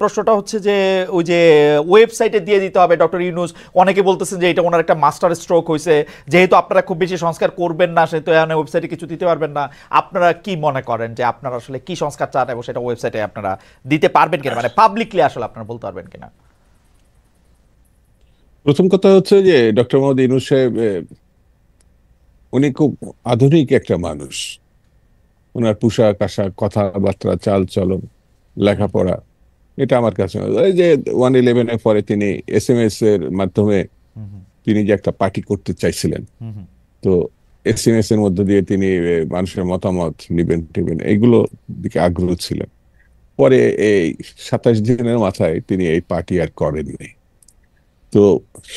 প্রশ্নটা হচ্ছে যে ওই যে ওয়েবসাইটে দিয়ে দিতে হবে ডক্টর ইউনূস, অনেকে বলতেছেন যে এটা ওনার একটা মাস্টার স্ট্রোক হয়েছে, যেহেতু আপনারা খুব বেশি সংস্কার করবেন না সেহেতু ওয়েবসাইটে কিছু দিতে পারবেন না। আপনারা কি মনে করেন যে আপনারা আসলে কি সংস্কার চান এবং সেটা ওয়েবসাইটে আপনারা দিতে পারবেন কিনা, মানে পাবলিকলি আসলে আপনারা বলতে পারবেন কিনা? প্রথম কথা হচ্ছে যে ডক্টর মোহাম্মদ ইউনূস সাহেব উনি খুব আধুনিক একটা মানুষ। ওনার পোশাক আশাক, কথাবার্তা, চাল চলন, লেখাপড়া, এটা আমার কাছে এই যে 111-এর পরে তিনি SMS এর মাধ্যমে তিনি যে একটা পার্টি করতে চাইছিলেন, তো SMS এর মধ্যে দিয়ে তিনি মানুষের মতামত নিবেন টিবেন, এইগুলো দিকে আগ্রহ ছিলেন। পরে এই 27 দিনের মাথায় তিনি এই পার্টি আর করেননি। তো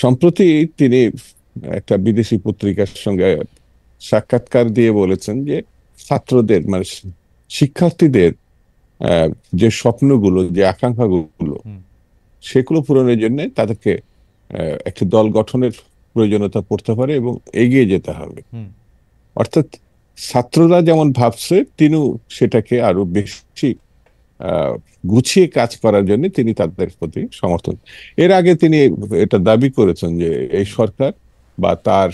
সম্প্রতি তিনি একটা বিদেশি পত্রিকার সঙ্গে সাক্ষাৎকার দিয়ে বলেছেন যে ছাত্রদের মানে শিক্ষার্থীদের আহ, যে স্বপ্নগুলো, যে আকাঙ্ক্ষাগুলো, সেগুলো পূরণের জন্য তাদেরকে একটি দল গঠনের প্রয়োজনীয়তা পড়তে পারে এবং এগিয়ে যেতে হবে। অর্থাৎ ছাত্ররা যেমন ভাবছে তিনিও সেটাকে আরো বেশি আহ, গুছিয়ে কাজ করার জন্য তিনি তাদের প্রতি সমর্থন। এর আগে তিনি এটা দাবি করেছেন যে এই সরকার বা তার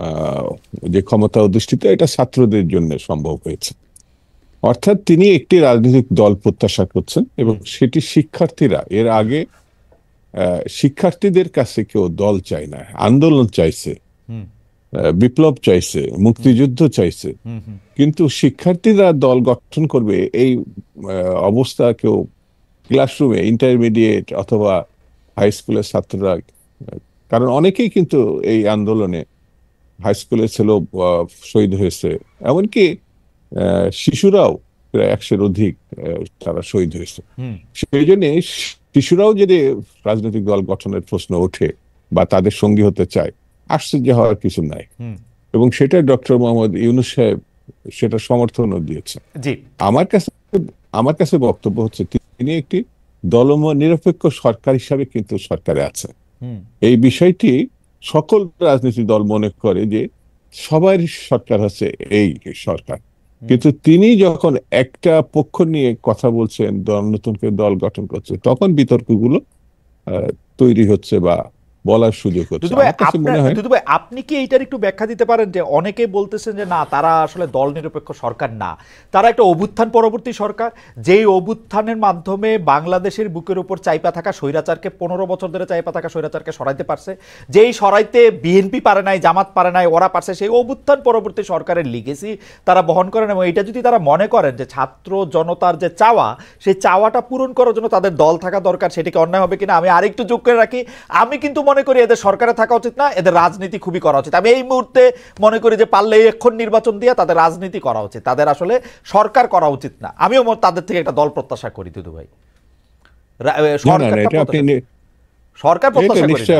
আহ, যে ক্ষমতা অধিষ্ঠিত, এটা ছাত্রদের জন্য সম্ভব হয়েছে। অর্থাৎ তিনি একটি রাজনৈতিক দল প্রত্যাশা করছেন এবং সেটি শিক্ষার্থীরা, এর আগে শিক্ষার্থীদের কাছে কেউ দল চায় না, আন্দোলন চাইছে, বিপ্লব চাইছে, মুক্তিযুদ্ধ চাইছে, কিন্তু শিক্ষার্থীরা দল গঠন করবে এই অবস্থা কেউ ক্লাসরুমে, ইন্টারমিডিয়েট অথবা হাই স্কুলের ছাত্ররা, কারণ অনেকেই কিন্তু এই আন্দোলনে হাই স্কুলের ছেলেও শহীদ হয়েছে, এমনকি শিশুরাও প্রায় 100-এর অধিক তারা শহীদ হয়েছে। সেই জন্য শিশুরাও যদি রাজনৈতিক দল গঠনের প্রশ্ন ওঠে বা তাদের সঙ্গী হতে চায়, আশ্চর্য হওয়ার কিছু নাই। এবং সেটা ডক্টর মোহাম্মদ ইউনূস সাহেব সেটা সমর্থনও দিয়েছে। জি, আমার কাছে বক্তব্য হচ্ছে তিনি একটি নিরপেক্ষ সরকার হিসাবে কিন্তু সরকারে আছে। এই বিষয়টি সকল রাজনৈতিক দল মনে করে যে সবার সরকার হচ্ছে এই সরকার, কিন্তু তিনি যখন একটা পক্ষ নিয়ে কথা বলছেন, নতুন করে দল গঠন করছে, তখন বিতর্কগুলো আহ, তৈরি হচ্ছে বা বলার সুযোগ হচ্ছে। আমার কাছে মনে হয় দুদু ভাই আপনি কি এইটার একটু ব্যাখ্যা দিতে পারেন যে অনেকে বলতেছেন যে না, তারা আসলে দল নিরপেক্ষ সরকার না, তারা একটা অভ্যুত্থান পরবর্তী সরকার, যেই অভ্যুত্থানের মাধ্যমে বাংলাদেশের বুকের উপর চাইপা থাকা স্বৈরাচারকে, 15 বছর ধরে চাইপা থাকা স্বৈরাচারকে সরাইতে পারছে, যেই সরাইতে বিএনপি পারে নাই, জামাত পারে নাই, ওরা পারছে, সেই অভ্যুত্থান পরবর্তী সরকারের লিগেসি তারা বহন করেন। এবং এটা যদি তারা মনে করেন যে ছাত্র জনতার যে চাওয়া, সেই চাওয়াটা পূরণ করার জন্য তাদের দল থাকা দরকার, সেটিকে অন্যায় হবে কিনা? আমি আরেকটু যোগ করে রাখি, আমি কিন্তু মনে করি এদের সরকারে থাকা উচিত না, এদের রাজনীতি খুবই করা উচিত। আমি এই মুহূর্তে মনে করি যে পারলে এখন নির্বাচন দিয়ে তাদের রাজনীতি করা উচিত, তাদের আসলে সরকার করা উচিত না। আমিও তাদের থেকে একটা দল প্রত্যাশা করি দুদু ভাই, সরকার এটা প্রত্যাশা করি না। নিশ্চয়ই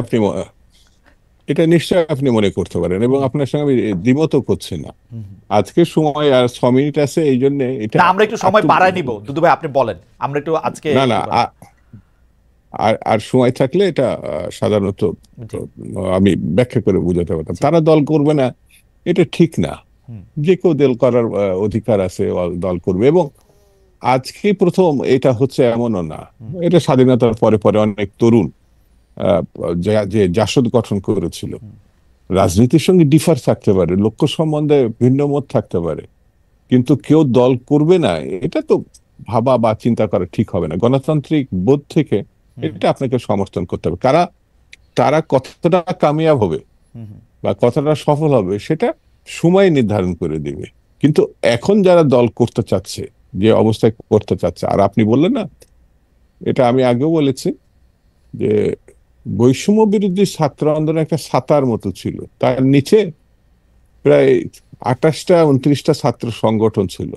এটা নিশ্চয়ই আপনি মনে করতে পারেন এবং আপনার সঙ্গে আমি দ্বিমতও করছি না। আজকে সময় আর 6 মিনিট আছে, এই জন্য এটা না, আমরা একটু সময় বাড়ায় নিব দুদু ভাই, আপনি বলেন, আমরা একটু আজকে না না আর আর সময় থাকলে এটা সাধারণত আমি ব্যাখ্যা করে বোঝাতে পারতাম। তারা দল করবে না এটা ঠিক না, যে কেউ দল করার অধিকার আছে, দল করবে। এবং আজকে প্রথম এটা হচ্ছে এমনও না, এটা স্বাধীনতার পরে পরে অনেক তরুণ আহ, যে জাসদ গঠন করেছিল। রাজনীতির সঙ্গে ডিফার থাকতে পারে, লক্ষ্য সম্বন্ধে ভিন্ন মত থাকতে পারে, কিন্তু কেউ দল করবে না এটা তো ভাবা বা চিন্তা করা ঠিক হবে না। গণতান্ত্রিক বোধ থেকে এটা আপনাকে সমর্থন করতে হবে। তারা কতটা কামিয়াব হবে বা কতটা সফল হবে সেটা সময় নির্ধারণ করে দিবে। কিন্তু এখন যারা দল করতে চাচ্ছে, যে অবস্থায় করতে চাচ্ছে, আর আপনি বললেন না, এটা আমি আগেও বলেছি যে বৈষম্য বিরোধী ছাত্র আন্দোলন একটা ছাতার মতো ছিল, তার নিচে প্রায় 28টা 29টা ছাত্র সংগঠন ছিল।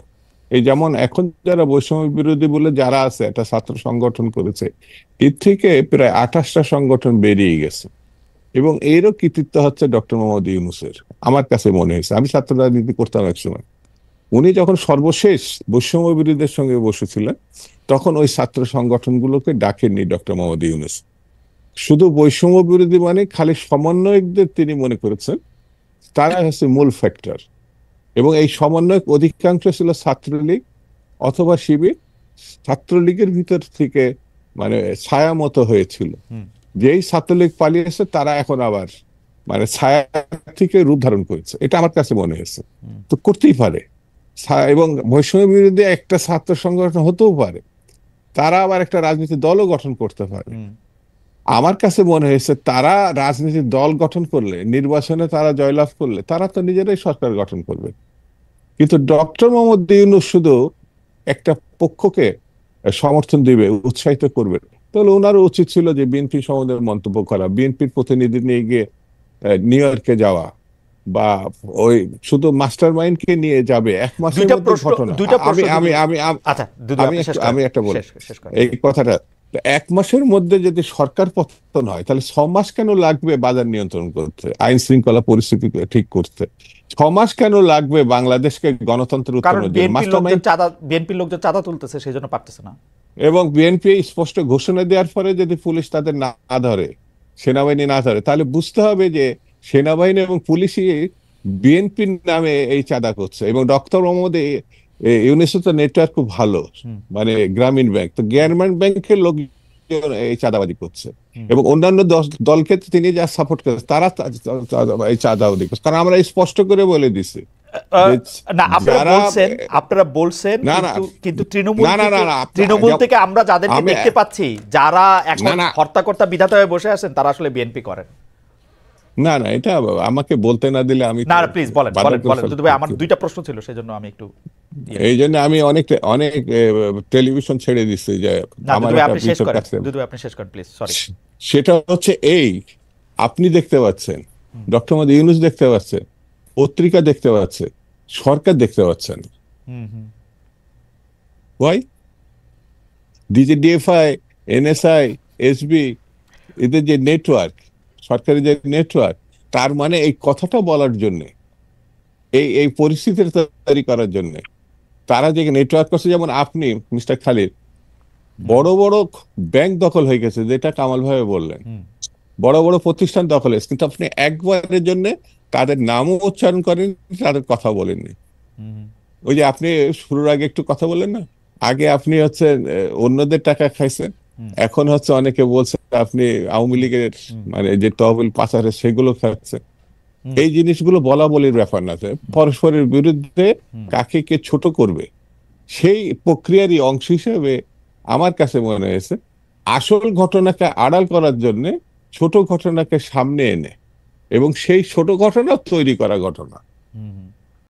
এই যেমন এখন যারা বৈষম্য বিরোধী বলে যারা আছে, একটা ছাত্র সংগঠন করেছে, এর থেকে প্রায় 28টা সংগঠন বেরিয়ে গেছে। এবং এরও কৃতিত্ব হচ্ছে ডক্টর মোহাম্মদ ইউনূসের, আমার কাছে মনে হয়েছে। আমি ছাত্র রাজনীতি করতাম এক সময়, উনি যখন সর্বশেষ বৈষম্য বিরোধীদের সঙ্গে বসেছিলেন, তখন ওই ছাত্র সংগঠনগুলোকে ডাকেননি ডক্টর মোহাম্মদ ইউনূস। শুধু বৈষম্য বিরোধী মানে খালি সমন্বয়কদের তিনি মনে করেছেন তারা হচ্ছে মূল ফ্যাক্টর। এবং এই সমন্বয়ক অধিকাংশ ছিল ছাত্রলীগ অথবা শিবির। ছাত্রলীগের ভিতর থেকে মানে ছায়া মতো হয়েছিল। যেই ছাত্রলীগ পালিয়েছে তারা এখন আবার মানে ছায়া থেকে রূপ ধারণ করেছে, এটা আমার কাছে মনে হয়েছে। তো করতেই পারে, এবং বৈষম্য বিরোধী একটা ছাত্র সংগঠন হতেও পারে, তারা আবার একটা রাজনৈতিক দলও গঠন করতে পারে। আমার কাছে মনে হয়েছে তারা রাজনৈতিক দল গঠন করলে, নির্বাচনে তারা জয়লাভ করলে, তারা তো নিজেরাই সরকার গঠন করবে। কিন্তু ডক্টর মোহাম্মদ ইউনূস শুধু একটা পক্ষকে সমর্থন দিবে, উৎসাহিত করবে, তাহলে ওনারও উচিত ছিল যে বিএনপি সম্বন্ধে মন্তব্য করা, বিএনপির প্রতিনিধি নিয়ে গিয়ে নিউ ইয়র্কে যাওয়া, বা ওই শুধু মাস্টার মাইন্ডকে নিয়ে যাবে 1 মাসের মধ্যে ঘটনা। আচ্ছা, আমি একটা বলি এই কথাটা, 1 মাসের মধ্যে যদি সরকার পতন হয় তাহলে 6 মাস কেন লাগবে বাজার নিয়ন্ত্রণ করতে, আইন শৃঙ্খলা পরিস্থিতি ঠিক করতে? 6 মাস কেন লাগবে বাংলাদেশকে গণতন্ত্রের উত্তরণের জন্য? বিএনপির লোকজন চাঁদা তুলতেছে, সেই জন্য পারতেছে না। এবং বিএনপি স্পষ্ট ঘোষণা দেওয়ার পরে যদি পুলিশ তাদের না ধরে, সেনাবাহিনী না ধরে, তাহলে বুঝতে হবে যে সেনাবাহিনী এবং পুলিশই বিএনপির নামে এই চাঁদা করছে। এবং ডক্টর মোহাম্মদ ইউনূসের তো নেটওয়ার্ক খুব ভালো, মানে গ্রামীণ ব্যাংক, তো গ্রামীণ ব্যাংকের লোক এই চাঁদাবাজি করছে, এবং অন্যান্য দলকে তিনি যা সাপোর্ট করছে তারা এই চাঁদাবাজি করছে। কারণ আমরা স্পষ্ট করে বলে দিছি না, আপনারা বলছেন কিন্তু তৃণমূল থেকে আমরা যাদেরকে দেখতে পাচ্ছি, যারা এখন হর্তাকর্তা বিধাতা হয়ে বসে আছেন, তারা আসলে বিএনপি করেন। না না, এটা আমাকে বলতে না দিলে আমি, না প্লিজ বলেন দুদু ভাই, আমার দুইটা প্রশ্ন ছিল, সেজন্য আমি একটু, এই জন্য আমি অনেক টেলিভিশন ছেড়ে দিচ্ছি যে আমার আপনি শেষ করেন প্লিজ, সরি। সেটা হচ্ছে এই, আপনি দেখতে পাচ্ছেন, ডক্টর মোহাম্মদ ইউনূস দেখতে পাচ্ছেন, পত্রিকা দেখতে পাচ্ছে, সরকার দেখতে পাচ্ছেন। ওয়াই? ডিজিডিএফআই, এনএসআই, এসবি, এদের যে নেটওয়ার্ক, সরকারি যে নেটওয়ার্ক, তার মানে এই কথাটা বলার জন্য, এই পরিস্থিতিটা তৈরি করার জন্য তারা যে নেটওয়ার্ক করছে। যেমন আপনি মিস্টার খালিদ, বড় বড় ব্যাংক দখল হয়ে গেছে, যেটা কামাল ভাই বললেন, বড় বড় প্রতিষ্ঠান দখল হয়েছে, কিন্তু আপনি একবারের জন্য তাদের নামও উচ্চারণ করেন, তাদের কথা বলেননি। ওই যে আপনি শুরুর আগে একটু কথা বললেন না, আগে আপনি হচ্ছে অন্যদের টাকা খাইছেন, এখন হচ্ছে অনেকে বলছে আপনি আওয়ামী লীগের মানে যে তহবিল পাচারে সেগুলো খাচ্ছেন। এই জিনিসগুলো বলা বলির ব্যাপার না, পরস্পরের বিরুদ্ধে কাকে কে ছোট করবে সেই প্রক্রিয়ারই অংশ হিসেবে আমার কাছে মনে হয়েছে আসল ঘটনাকে আড়াল করার জন্য ছোট ঘটনাকে সামনে এনে, এবং সেই ছোট ঘটনা তৈরি করা ঘটনা।